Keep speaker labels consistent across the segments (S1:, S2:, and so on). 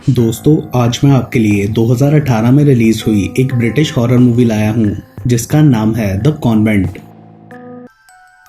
S1: दोस्तों, आज मैं आपके लिए 2018 में रिलीज हुई एक ब्रिटिश हॉरर मूवी लाया हूँ जिसका नाम है द कॉन्वेंट।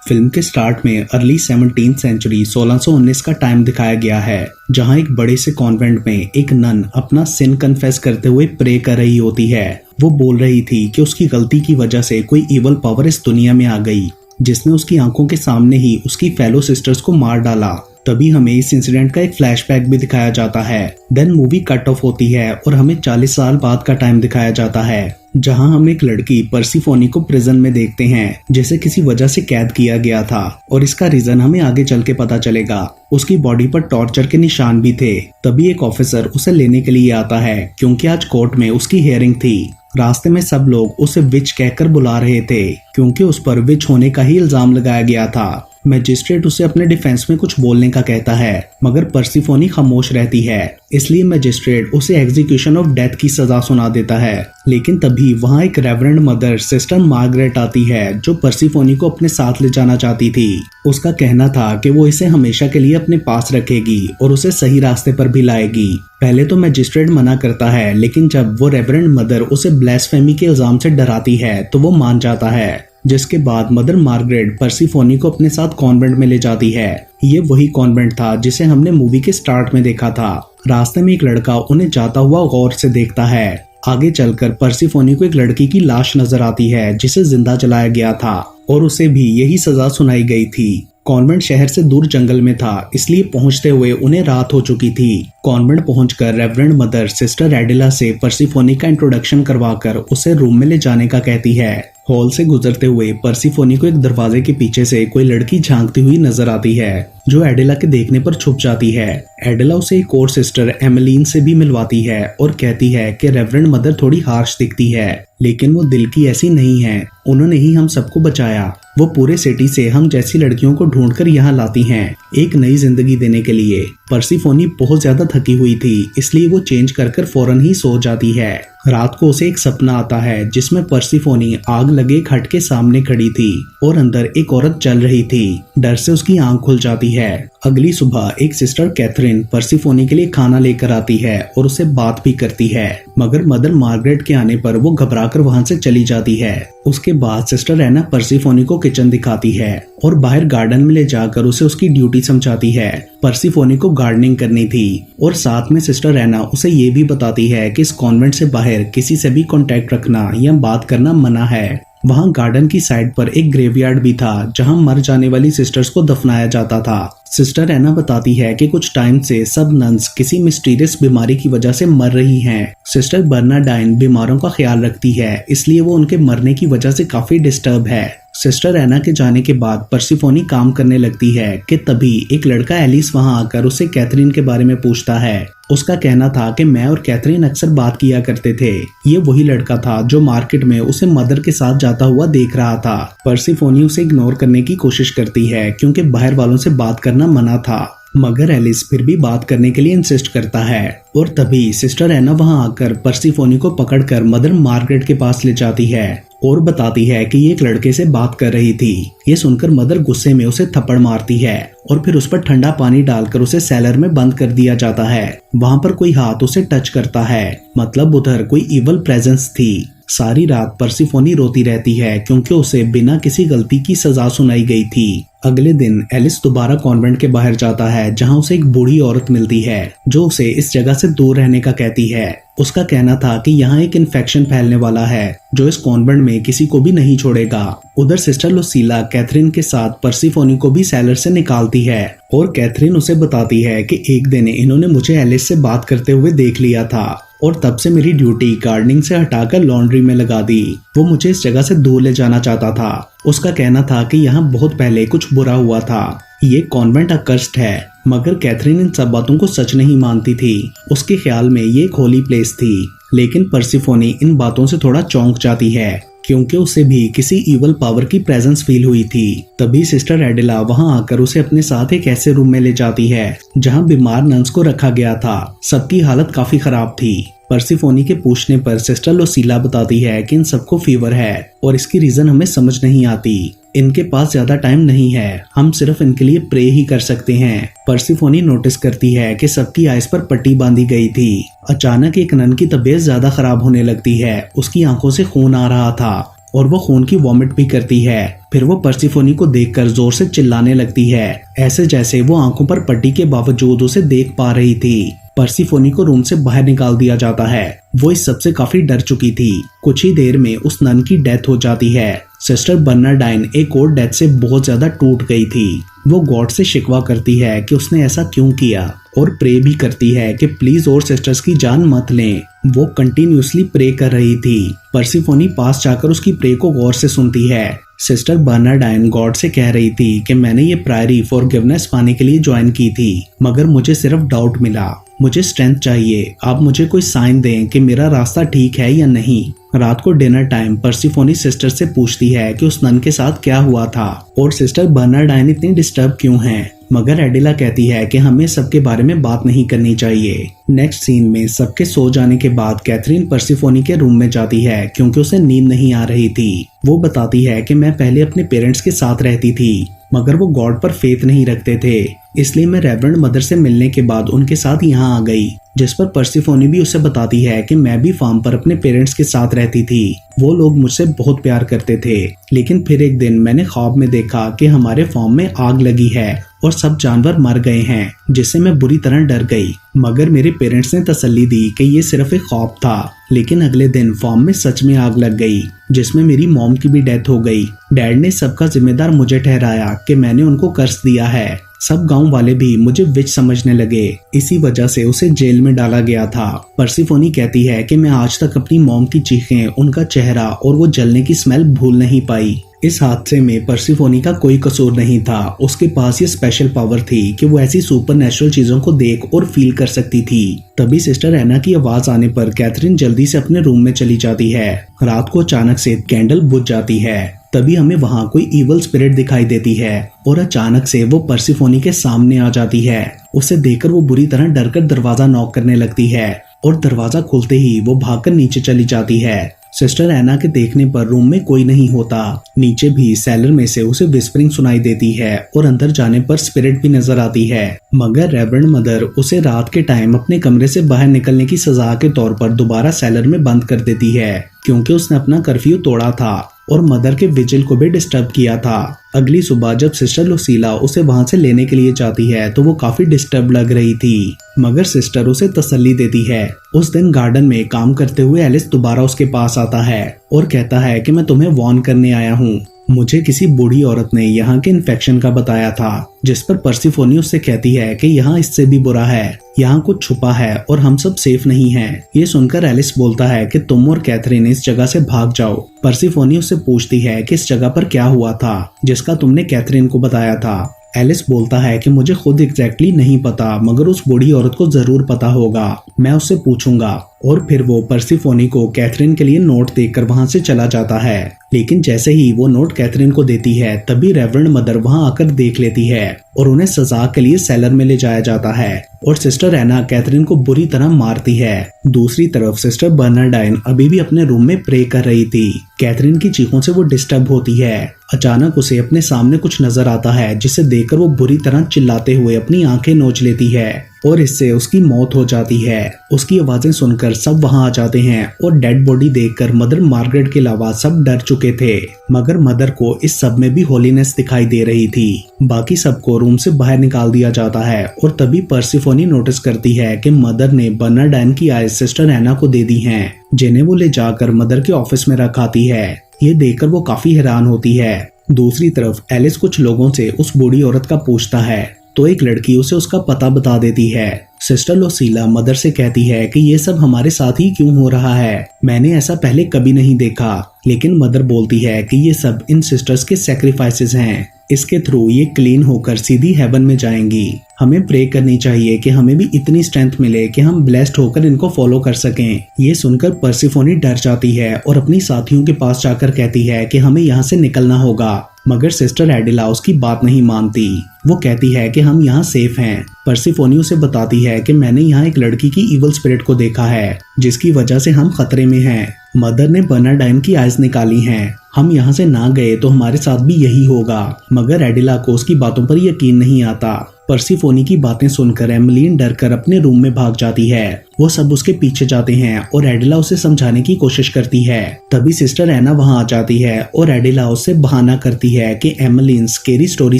S1: फिल्म के स्टार्ट में अर्ली 17th सेंचुरी 1619 का टाइम दिखाया गया है, जहां एक बड़े से कॉन्वेंट में एक नन अपना सिन कन्फेस करते हुए प्रे कर रही होती है। वो बोल रही थी कि उसकी गलती की वजह से कोई इवल पावर इस दुनिया में आ गई जिसने उसकी आंखों के सामने ही उसकी फेलो सिस्टर्स को मार डाला। तभी हमें इस इंसिडेंट का एक फ्लैशबैक भी दिखाया जाता है। देन मूवी कट ऑफ होती है और हमें 40 साल बाद का टाइम दिखाया जाता है, जहां हम एक लड़की पर्सिफोनी को प्रिजन में देखते हैं जिसे किसी वजह से कैद किया गया था, और इसका रीजन हमें आगे चल के पता चलेगा। उसकी बॉडी पर टॉर्चर के निशान भी थे। तभी एक ऑफिसर उसे लेने के लिए आता है क्योंकि आज कोर्ट में उसकी हियरिंग थी। रास्ते में सब लोग उसे विच कहकर बुला रहे थे क्योंकि उस पर विच होने का ही इल्जाम लगाया गया था। मैजिस्ट्रेट उसे अपने डिफेंस में कुछ बोलने का कहता है, मगर पर्सिफोनी खामोश रहती है, इसलिए मैजिस्ट्रेट उसे एग्जीक्यूशन ऑफ डेथ की सजा सुना देता है। लेकिन तभी वहां एक रेवरेंड मदर सिस्टर मार्गरेट आती है जो पर्सिफोनी को अपने साथ ले जाना चाहती थी। उसका कहना था कि वो इसे हमेशा के लिए अपने पास रखेगी और उसे सही रास्ते पर भी लाएगी। पहले तो मैजिस्ट्रेट मना करता है, लेकिन जब वो रेवरेंड मदर उसे ब्लास्फेमी के इल्जाम से डराती है तो वो मान जाता है, जिसके बाद मदर मार्गरेट पर्सिफोनी को अपने साथ कॉन्वेंट में ले जाती है। ये वही कॉन्वेंट था जिसे हमने मूवी के स्टार्ट में देखा था। रास्ते में एक लड़का उन्हें जाता हुआ गौर से देखता है। आगे चलकर पर्सिफोनी को एक लड़की की लाश नजर आती है जिसे जिंदा जलाया गया था और उसे भी यही सजा सुनाई गई थी। कॉन्वेंट शहर से दूर जंगल में था, इसलिए पहुंचते हुए उन्हें रात हो चुकी थी। कॉन्वेंट पहुंचकर रेवरेंड मदर सिस्टर एडिला से पर्सिफोनी का इंट्रोडक्शन करवाकर उसे रूम में ले जाने का कहती है। हॉल से गुजरते हुए पर्सिफोनी को एक दरवाजे के पीछे से कोई लड़की झांकती हुई नजर आती है जो एडिला के देखने पर छुप जाती है। एडिला उसे एक और सिस्टर एमिलीन से भी मिलवाती है और कहती है कि रेवरेंड मदर थोड़ी हार्श दिखती है, लेकिन वो दिल की ऐसी नहीं है। उन्होंने ही हम सबको बचाया। वो पूरे सिटी से हम जैसी लड़कियों को ढूंढकर यहाँ लाती हैं, एक नई जिंदगी देने के लिए। पर्सिफोनी बहुत ज्यादा थकी हुई थी, इसलिए वो चेंज कर फौरन ही सो जाती है। रात को उसे एक सपना आता है जिसमें पर्सिफोनी आग लगे एक हट के सामने खड़ी थी और अंदर एक औरत चल रही थी। डर से उसकी आंख खुल जाती है। अगली सुबह एक सिस्टर कैथरीन पर्सिफोनी के लिए खाना लेकर आती है और उसे बात भी करती है, मगर मदर मार्गरेट के आने पर वो घबराकर वहां से चली जाती है। उसके बाद सिस्टर एना पर्सिफोनी को किचन दिखाती है और बाहर गार्डन में ले जाकर उसे उसकी ड्यूटी समझाती है। पर्सिफोनी को गार्डनिंग करनी थी और साथ में सिस्टर एना उसे ये भी बताती है कि इस कॉन्वेंट से बाहर किसी से भी कांटेक्ट रखना या बात करना मना है। वहां गार्डन की साइड पर एक ग्रेवयार्ड भी था जहां मर जाने वाली सिस्टर्स को दफनाया जाता था। सिस्टर एना बताती है कि कुछ टाइम से सब नन्स किसी मिस्टीरियस बीमारी की वजह से मर रही हैं। सिस्टर बर्नाडाइन बीमारों का ख्याल रखती है, इसलिए वो उनके मरने की वजह से काफी डिस्टर्ब है। सिस्टर एना के जाने के बाद पर्सिफोनी काम करने लगती है कि तभी एक लड़का एलिस वहां आकर उसे कैथरीन के बारे में पूछता है। उसका कहना था कि मैं और कैथरीन अक्सर बात किया करते थे। ये वही लड़का था जो मार्केट में उसे मदर के साथ जाता हुआ देख रहा था। पर्सिफोनी उसे इग्नोर करने की कोशिश करती है क्योंकि बाहर वालों से बात करना मना था, मगर एलिस फिर भी बात करने के लिए इंसिस्ट करता है। और तभी सिस्टर एना वहां आकर पर्सिफोनी को पकड़कर मदर मार्गरेट के पास ले जाती है और बताती है कि ये एक लड़के से बात कर रही थी। ये सुनकर मदर गुस्से में उसे थप्पड़ मारती है और फिर उस पर ठंडा पानी डालकर उसे सेलर में बंद कर दिया जाता है। वहां पर कोई हाथ उसे टच करता है, मतलब उधर कोई इवल प्रेजेंस थी। सारी रात पर्सिफोनी रोती रहती है क्योंकि उसे बिना किसी गलती की सजा सुनाई गई थी। अगले दिन एलिस दोबारा कॉन्वेंट के बाहर जाता है जहां उसे एक बूढ़ी औरत मिलती है जो उसे इस जगह से दूर रहने का कहती है। उसका कहना था कि यहाँ एक इन्फेक्शन फैलने वाला है जो इस कॉन्वेंट में किसी को भी नहीं छोड़ेगा। उधर सिस्टर लुसीला कैथरीन के साथ पर्सिफोनी को भी सेलर से निकालती है और कैथरीन उसे बताती है कि एक दिन इन्होंने मुझे एलिस से बात करते हुए देख लिया था और तब से मेरी ड्यूटी गार्डनिंग से हटाकर लॉन्ड्री में लगा दी। वो मुझे इस जगह से दूर ले जाना चाहता था। उसका कहना था कि यहाँ बहुत पहले कुछ बुरा हुआ था। ये कॉन्वेंट अकर्स्ड है, मगर कैथरीन इन सब बातों को सच नहीं मानती थी। उसके ख्याल में ये एक होली प्लेस थी, लेकिन पर्सिफोनी इन बातों से थोड़ा चौंक जाती है क्योंकि उसे भी किसी इवल पावर की प्रेजेंस फील हुई थी। तभी सिस्टर एडिला वहां आकर उसे अपने साथ एक ऐसे रूम में ले जाती है जहां बीमार नन्स को रखा गया था। सबकी हालत काफी खराब थी। पर्सिफोनी के पूछने पर सिस्टर लुसीला बताती है कि इन सबको फीवर है और इसकी रीजन हमें समझ नहीं आती। इनके पास ज्यादा टाइम नहीं है, हम सिर्फ इनके लिए प्रे ही कर सकते हैं। पर्सिफोनी नोटिस करती है कि सबकी आइस पर पट्टी बांधी गई थी। अचानक एक नन की तबीयत ज्यादा खराब होने लगती है, उसकी आंखों से खून आ रहा था और वो खून की वॉमिट भी करती है। फिर वो पर्सिफोनी को देखकर जोर से चिल्लाने लगती है, ऐसे जैसे वो आंखों पर पट्टी के बावजूद उसे देख पा रही थी। पर्सिफोनी को रूम से बाहर निकाल दिया जाता है। वो इस सब से काफी डर चुकी थी। कुछ ही देर में उस नन की डेथ हो जाती है। सिस्टर बर्नार्डाइन एक और डेथ से बहुत ज्यादा टूट गई थी। वो गॉड से शिकवा करती है कि उसने ऐसा क्यों किया और प्रे भी करती है कि प्लीज और सिस्टर्स की जान मत लें। वो कंटिन्यूसली प्रे कर रही थी। पर्सिफोनी पास जाकर उसकी प्रे को गौर से सुनती है। सिस्टर बर्नार्डाइन गॉड से कह रही थी कि मैंने ये प्रायरी फॉरगिवनेस पाने के लिए ज्वाइन की थी, मगर मुझे सिर्फ डाउट मिला। मुझे स्ट्रेंथ चाहिए। आप मुझे कोई साइन दें कि मेरा रास्ता ठीक है या नहीं। रात को डिनर टाइम पर्सिफोनी सिस्टर से पूछती है कि उस नन के साथ क्या हुआ था और सिस्टर बर्नार्डाइन इतनी डिस्टर्ब क्यों हैं। मगर एडिला कहती है कि हमें सबके बारे में बात नहीं करनी चाहिए। नेक्स्ट सीन में सबके सो जाने के बाद कैथरीन पर्सिफोनी के रूम में जाती है क्योंकि उसे नींद नहीं आ रही थी। वो बताती है कि मैं पहले अपने पेरेंट्स के साथ रहती थी, मगर वो गॉड पर फेथ नहीं रखते थे, इसलिए मैं रेवरेंड मदर से मिलने के बाद उनके साथ यहाँ आ गई। जिस पर पर्सिफोनी भी उसे बताती है कि मैं भी फार्म पर अपने पेरेंट्स के साथ रहती थी। वो लोग मुझसे बहुत प्यार करते थे, लेकिन फिर एक दिन मैंने ख्वाब में देखा कि हमारे फार्म में आग लगी है और सब जानवर मर गए हैं, जिससे मैं बुरी तरह डर गई। मगर मेरे पेरेंट्स ने तसल्ली दी कि ये सिर्फ एक ख्वाब था। लेकिन अगले दिन फार्म में सच में आग लग गई, जिसमें मेरी मॉम की भी डेथ हो गई। डैड ने सबका जिम्मेदार मुझे ठहराया कि मैंने उनको कर्ज दिया है। सब गांव वाले भी मुझे विच समझने लगे। इसी वजह से उसे जेल में डाला गया था। पर्सिफोनी कहती है कि मैं आज तक अपनी मॉम की चीखें, उनका चेहरा और वो जलने की स्मेल भूल नहीं पाई। इस हादसे में पर्सिफोनी का कोई कसूर नहीं था। उसके पास ये स्पेशल पावर थी कि वो ऐसी सुपरनैचुरल चीजों को देख और फील कर सकती थी। तभी सिस्टर एना की आवाज आने पर कैथरीन जल्दी से अपने रूम में चली जाती है। रात को अचानक से कैंडल बुझ जाती है। तभी हमें वहाँ कोई इवल स्पिरिट दिखाई देती है और अचानक से वो पर्सिफोनी के सामने आ जाती है। उसे देखकर वो बुरी तरह डरकर दरवाजा नॉक करने लगती है और दरवाजा खुलते ही वो भागकर नीचे चली जाती है। सिस्टर एना के देखने पर रूम में कोई नहीं होता। नीचे भी सेलर में से उसे विस्परिंग सुनाई देती है और अंदर जाने पर स्पिरिट भी नजर आती है। मगर रेवरेंड मदर उसे रात के टाइम अपने कमरे से बाहर निकलने की सजा के तौर पर दोबारा सेलर में बंद कर देती है, क्योंकि उसने अपना कर्फ्यू तोड़ा था और मदर के विजिल को भी डिस्टर्ब किया था। अगली सुबह जब सिस्टर लुसीला उसे वहां से लेने के लिए जाती है तो वो काफी डिस्टर्ब लग रही थी, मगर सिस्टर उसे तसल्ली देती है। उस दिन गार्डन में काम करते हुए एलिस दोबारा उसके पास आता है और कहता है कि मैं तुम्हें वार्न करने आया हूँ। मुझे किसी बूढ़ी औरत ने यहाँ के इन्फेक्शन का बताया था, जिस पर पर्सिफोनी उससे कहती है कि यहाँ इससे भी बुरा है, यहाँ कुछ छुपा है और हम सब सेफ नहीं हैं। ये सुनकर एलिस बोलता है कि तुम और कैथरीन इस जगह से भाग जाओ। पर्सिफोनी उससे पूछती है कि इस जगह पर क्या हुआ था जिसका तुमने कैथरीन को बताया था। एलिस बोलता है कि मुझे खुद एग्जैक्टली नहीं पता, मगर उस बूढ़ी औरत को जरूर पता होगा, मैं उससे पूछूंगा। और फिर वो पर्सिफोनी को कैथरीन के लिए नोट देकर वहां से चला जाता है। लेकिन जैसे ही वो नोट कैथरीन को देती है तभी रेवरेंड मदर वहां आकर देख लेती है और उन्हें सजा के लिए सेलर में ले जाया जाता है और सिस्टर एना कैथरीन को बुरी तरह मारती है। दूसरी तरफ सिस्टर बर्नार्डाइन अभी भी अपने रूम में प्रे कर रही थी। कैथरीन की चीखों से वो डिस्टर्ब होती है। अचानक उसे अपने सामने कुछ नजर आता है, जिसे देखकर वो बुरी तरह चिल्लाते हुए अपनी आंखें नोच लेती है और इससे उसकी मौत हो जाती है। उसकी आवाजें सुनकर सब वहां आ जाते हैं और डेड बॉडी देखकर मदर मार्गरेट के अलावा सब डर चुके थे, मगर मदर को इस सब में भी होलीनेस दिखाई दे रही थी। बाकी सबको रूम से बाहर निकाल दिया जाता है और तभी पर्सिफोनी नोटिस करती है कि मदर ने बर्नार्डाइन की आइस सिस्टर एना को दे दी हैं, जिन्हें वो ले जाकर मदर के ऑफिस में रखाती है। ये देखकर वो काफी हैरान होती है। दूसरी तरफ एलिस कुछ लोगों से उस बूढ़ी औरत का पूछता है तो एक लड़की उसे उसका पता बता देती है। सिस्टर लुसीला मदर से कहती है कि ये सब हमारे साथ ही क्यों हो रहा है, मैंने ऐसा पहले कभी नहीं देखा। लेकिन मदर बोलती है कि ये सब इन सिस्टर्स के सैक्रिफाइसेस हैं, इसके थ्रू ये क्लीन होकर सीधी हेवन में जाएंगी। हमें प्रे करनी चाहिए कि हमें भी इतनी स्ट्रेंथ मिले कि हम ब्लेस्ड होकर इनको फॉलो कर सकें। ये सुनकर पर्सिफोनी डर जाती है और अपनी साथियों के पास जाकर कहती है कि हमें यहाँ से निकलना होगा, मगर सिस्टर एडिला उसकी बात नहीं मानती। वो कहती है कि हम यहाँ सेफ हैं। पर्सिफोनी उसे बताती है कि मैंने यहाँ एक लड़की की इवल स्पिरिट को देखा है जिसकी वजह से हम खतरे में हैं। मदर ने बर्नार्डाइन की आइज निकाली हैं। हम यहाँ से ना गए तो हमारे साथ भी यही होगा। मगर एडिला को उसकी बातों पर यकीन नहीं आता। पर्सिफोनी की बातें सुनकर एमलीन डरकर अपने रूम में भाग जाती है। वो सब उसके पीछे जाते हैं और एडिला उसे समझाने की कोशिश करती है। तभी सिस्टर एना वहां आ जाती है और एडिला उससे बहाना करती है कि एमलीन स्केरी स्टोरी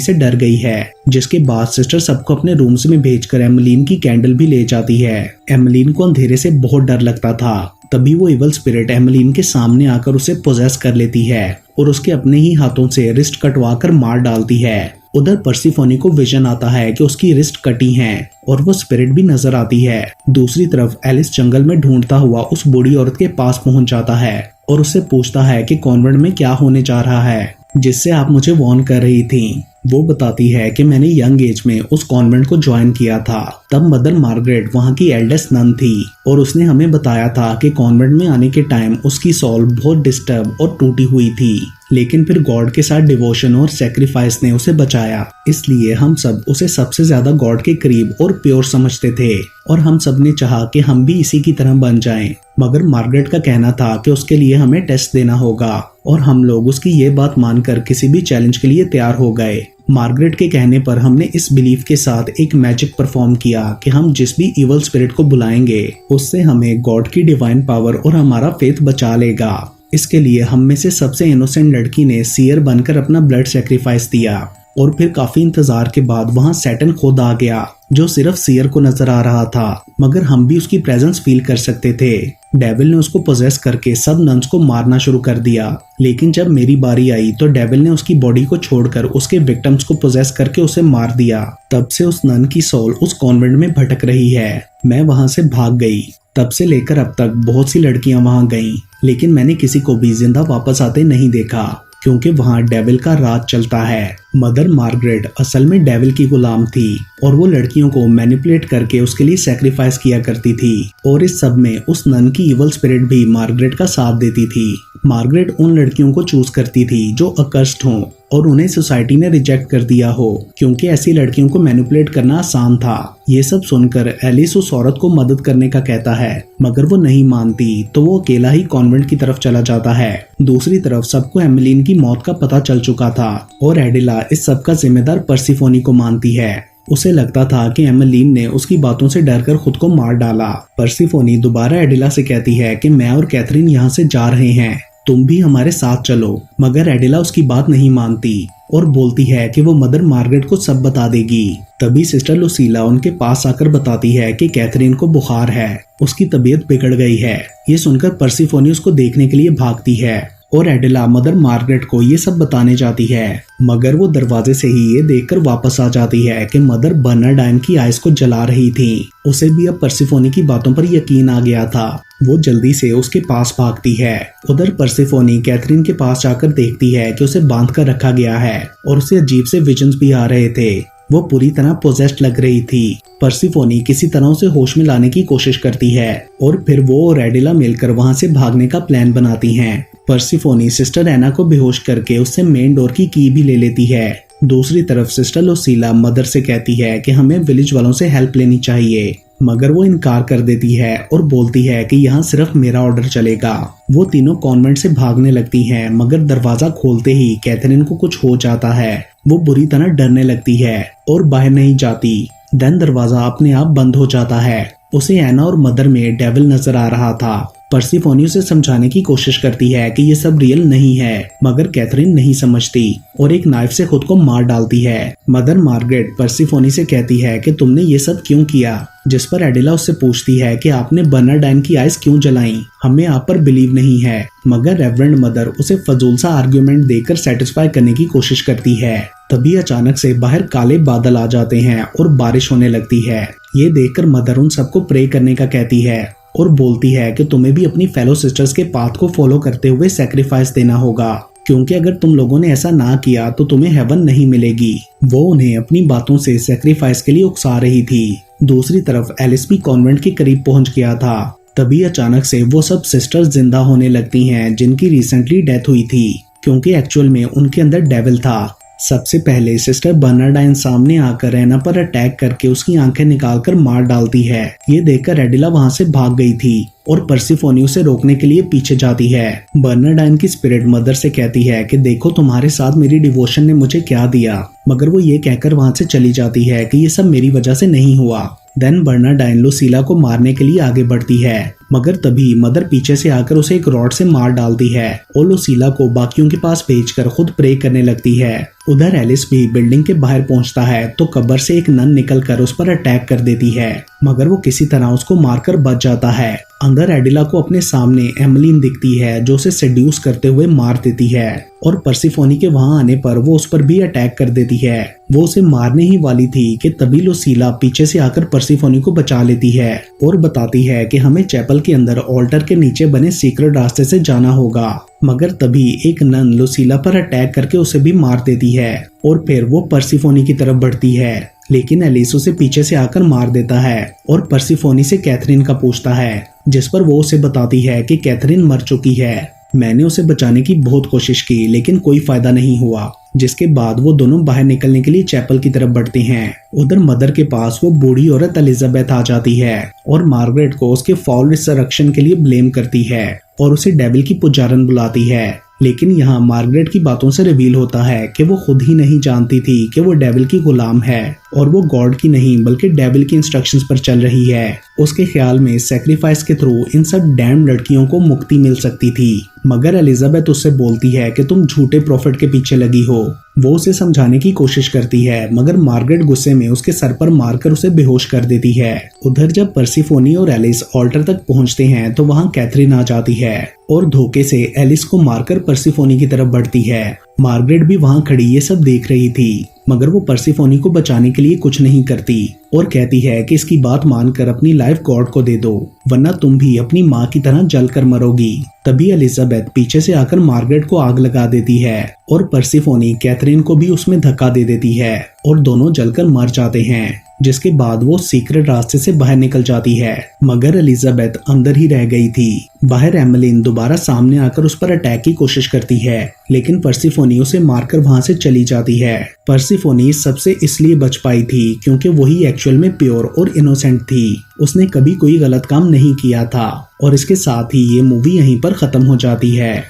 S1: से डर गई है। जिसके बाद सिस्टर सबको अपने रूम्स में भेजकर एमलीन की कैंडल भी ले जाती है। एमलीन को अंधेरे से बहुत डर लगता था। तभी वो इवल स्पिरिट एमलीन के सामने आकर उसे पोजेस कर लेती है और उसके अपने ही हाथों से रिस्ट कटवा कर मार डालती है। उधर पर्सिफोनी को विजन आता है कि उसकी रिस्ट कटी हैं और वो स्पिरिट भी नजर आती है। दूसरी तरफ एलिस जंगल में ढूंढता हुआ उस बूढ़ी औरत के पास पहुंच जाता है और उससे पूछता है कि कॉन्वेंट में क्या होने जा रहा है जिससे आप मुझे वार्न कर रही थी। वो बताती है कि मैंने यंग एज में उस कॉन्वेंट को ज्वाइन किया था। तब मदर मार्गरेट वहाँ की एल्डेस्ट नन थी और उसने हमें बताया था कि कॉन्वेंट में आने के टाइम उसकी सोल बहुत डिस्टर्ब और टूटी हुई थी, लेकिन फिर गॉड के साथ डिवोशन और सेक्रीफाइस ने उसे बचाया। इसलिए हम सब उसे सबसे ज्यादा गॉड के करीब और प्योर समझते थे और हम सब ने चाहा कि हम भी इसी की तरह बन जाएं। मगर मार्गरेट का कहना था कि उसके लिए हमें टेस्ट देना होगा और हम लोग उसकी ये बात मानकर किसी भी चैलेंज के लिए तैयार हो गए। मार्गरेट के कहने पर हमने इस बिलीफ के साथ एक मैजिक परफॉर्म किया कि हम जिस भी इवल स्पिरिट को बुलाएंगे उससे हमें गॉड की डिवाइन पावर और हमारा फेथ बचा लेगा। इसके लिए हम में से सबसे इनोसेंट लड़की ने सीयर बनकर अपना ब्लड सेक्रीफाइस दिया और फिर काफी इंतजार के बाद वहां सैटन खुद आ गया जो सिर्फ सीयर को नजर आ रहा था, मगर हम भी उसकी प्रेजेंस फील कर सकते थे। डेविल ने उसको पोजेस करके सब नन्स को मारना शुरू कर दिया, लेकिन जब मेरी बारी आई तो डेविल ने उसकी बॉडी को छोड़कर उसके विक्टिम्स को पोजेस करके उसे मार दिया। तब से उस नन की सोल उस कॉन्वेंट में भटक रही है। मैं वहां से भाग गई। तब से लेकर अब तक बहुत सी लड़कियां वहां गईं, लेकिन मैंने किसी को भी जिंदा वापस आते नहीं देखा क्योंकि वहां डेविल का राज चलता है। मदर मार्गरेट असल में डेविल की गुलाम थी और वो लड़कियों को मैनिपुलेट करके उसके लिए सैक्रिफाइस किया करती थी और इस सब में उस नन की इवल स्पिरिट भी मार्गरेट का साथ देती थी। मार्गरेट उन लड़कियों को चूज करती थी जो अकर्स्ड हों और उन्हें सोसाइटी ने रिजेक्ट कर दिया हो क्योंकि ऐसी लड़कियों को मैनिपुलेट करना आसान था। ये सब सुनकर एलिस उस औरत को मदद करने का कहता है, मगर वो नहीं मानती तो वो अकेला ही कॉन्वेंट की तरफ चला जाता है। दूसरी तरफ सबको एमिलीन की मौत का पता चल चुका था और एडिला इस सब का जिम्मेदार पर्सिफोनी को मानती है। उसे लगता था कि एमिलीन ने उसकी बातों से डरकर खुद को मार डाला। पर्सिफोनी दोबारा एडिला से कहती है कि मैं और कैथरीन यहाँ से जा रहे हैं, तुम भी हमारे साथ चलो। मगर एडिला उसकी बात नहीं मानती और बोलती है कि वो मदर मार्गरेट को सब बता देगी। तभी सिस्टर लुसीला उनके पास आकर बताती है कि कैथरीन को बुखार है, उसकी तबीयत बिगड़ गई है। ये सुनकर पर्सिफोनी उसको देखने के लिए भागती है और एडिला मदर मार्गरेट को ये सब बताने जाती है, मगर वो दरवाजे से ही ये देखकर वापस आ जाती है कि मदर बर्नार्डाइन की आइस को जला रही थी। उसे भी अब पर्सिफोनी की बातों पर यकीन आ गया था। वो जल्दी से उसके पास भागती है। उधर पर्सिफोनी कैथरीन के पास जाकर देखती है कि उसे बांध कर रखा गया है और उसे अजीब से विजन्स भी आ रहे थे। वो पूरी तरह पोजेस्ड लग रही थी। पर्सिफोनी किसी तरह उसे होश में लाने की कोशिश करती है और फिर वो और एडिला मिलकर वहां से भागने का प्लान बनाती हैं। पर्सिफोनी सिस्टर एना को बेहोश करके उससे मेन डोर की की भी ले लेती है। दूसरी तरफ सिस्टर लुसीला मदर से कहती है कि हमें विलेज वालों से हेल्प लेनी चाहिए, मगर वो इनकार कर देती है और बोलती है कि यहाँ सिर्फ मेरा ऑर्डर चलेगा। वो तीनों कॉन्वेंट से भागने लगती हैं, मगर दरवाजा खोलते ही कैथरीन को कुछ हो जाता है। वो बुरी तरह डरने लगती है और बाहर नहीं जाती। देन दरवाजा अपने आप बंद हो जाता है। उसे एना और मदर में डेविल नजर आ रहा था। पर्सिफोनी उसे समझाने की कोशिश करती है कि ये सब रियल नहीं है, मगर कैथरीन नहीं समझती और एक नाइफ से खुद को मार डालती है। मदर मार्गरेट पर्सिफोनी से कहती है कि तुमने ये सब क्यों किया, जिस पर एडिला उससे पूछती है कि आपने बर्नार्डाइन की आइस क्यों जलाई, हमें आप पर बिलीव नहीं है। मगर रेवरेंड मदर उसे फजूल सा आर्ग्यूमेंट देकर सेटिस्फाई करने की कोशिश करती है। तभी अचानक से बाहर काले बादल आ जाते हैं और बारिश होने लगती है। ये देखकर मदर उन सबको प्रे करने का कहती है और बोलती है कि तुम्हें भी अपनी फेलो सिस्टर्स के पाथ को फॉलो करते हुए सैक्रिफाइस देना होगा, क्योंकि अगर तुम लोगों ने ऐसा ना किया तो तुम्हें हेवन नहीं मिलेगी। वो उन्हें अपनी बातों से सैक्रिफाइस के लिए उकसा रही थी। दूसरी तरफ एलिस भी कॉन्वेंट के करीब पहुंच गया था। तभी अचानक से वो सब सिस्टर्स जिंदा होने लगती हैं जिनकी रिसेंटली डेथ हुई थी, क्योंकि एक्चुअल में उनके अंदर डेविल था। सबसे पहले सिस्टर बर्नार्डाइन सामने आकर एना पर अटैक करके उसकी आंखें निकालकर मार डालती है। ये देखकर एडिला वहां से भाग गई थी और पर्सिफोनी उसे रोकने के लिए पीछे जाती है। बर्नार्डाइन की स्पिरिट मदर से कहती है कि देखो तुम्हारे साथ मेरी डिवोशन ने मुझे क्या दिया, मगर वो ये कहकर वहां से चली जाती है कि ये सब मेरी वजह से नहीं हुआ। देन बर्नार्डाइन लुसीला को मारने के लिए आगे बढ़ती है, मगर तभी मदर पीछे से आकर उसे एक रॉड से मार डालती है और लुसीला को बाकियों के पास भेजकर खुद प्रे करने लगती है। उधर एलिस भी बिल्डिंग के बाहर पहुंचता है तो कब्र से एक नन निकलकर उस पर अटैक कर देती है, मगर वो किसी तरह उसको मारकर बच जाता है। अंदर एडिला को अपने सामने एमलीन दिखती है जो उसे सेड्यूस करते हुए मार देती है और पर्सिफोनी के वहां आने पर वो उस पर भी अटैक कर देती है। वो उसे मारने ही वाली थी कि तभी लुसीला पीछे से आकर पर्सिफोनी को बचा लेती है और बताती है कि हमें चैपल के अंदर ऑल्टर के नीचे बने सीक्रेट रास्ते से जाना होगा। मगर तभी एक नन लुसीला पर अटैक करके उसे भी मार देती है और फिर वो पर्सिफोनी की तरफ बढ़ती है, लेकिन एलिस उसे पीछे से आकर मार देता है और पर्सिफोनी से कैथरीन का पूछता है, जिस पर वो उसे बताती है कि कैथरीन मर चुकी है। मैंने उसे बचाने की बहुत कोशिश की लेकिन कोई फायदा नहीं हुआ। जिसके बाद वो दोनों बाहर निकलने के लिए चैपल की तरफ बढ़ते हैं। उधर मदर के पास वो बूढ़ी औरत एलिजाबेथ आ जाती है और मार्गरेट को उसके फॉल रिसरेक्शन के लिए ब्लेम करती है और उसे डेविल की पुजारन बुलाती है। लेकिन यहाँ मार्गरेट की बातों से रिवील होता है कि वो खुद ही नहीं जानती थी कि वो डेविल की गुलाम है और वो गॉड की नहीं बल्कि डेविल की इंस्ट्रक्शंस पर चल रही है। उसके ख्याल में सैक्रिफाइस के थ्रू इन सब डैम लड़कियों को मुक्ति मिल सकती थी, मगर एलिजाबेथ उससे बोलती है कि तुम झूठे प्रॉफिट के पीछे लगी हो। वो उसे समझाने की कोशिश करती है, मगर मार्गरेट गुस्से में उसके सर पर मारकर उसे बेहोश कर देती है। उधर जब पर्सिफोनी और एलिस ऑल्टर तक पहुंचते हैं तो वहां कैथरीन आ जाती है और धोखे से एलिस को मारकर पर्सिफोनी की तरफ बढ़ती है। मार्गरेट भी वहां खड़ी ये सब देख रही थी, मगर वो पर्सिफोनी को बचाने के लिए कुछ नहीं करती और कहती है कि इसकी बात मानकर अपनी लाइफ गॉड को दे दो, वरना तुम भी अपनी माँ की तरह जलकर मरोगी। तभी एलिजाबेथ पीछे से आकर मार्गरेट को आग लगा देती है और पर्सिफोनी कैथरीन को भी उसमें धक्का दे देती है और दोनों जलकर मर जाते हैं। जिसके बाद वो सीक्रेट रास्ते से बाहर निकल जाती है, मगर एलिजाबेथ अंदर ही रह गई थी। बाहर एमलीन दोबारा सामने आकर उस पर अटैक की कोशिश करती है, लेकिन पर्सिफोनी उसे मारकर वहां से चली जाती है। पर्सिफोनी सबसे इसलिए बच पाई थी क्योंकि वही एक्चुअल में प्योर और इनोसेंट थी। उसने कभी कोई गलत काम नहीं किया था और इसके साथ ही ये मूवी यहीं पर खत्म हो जाती है।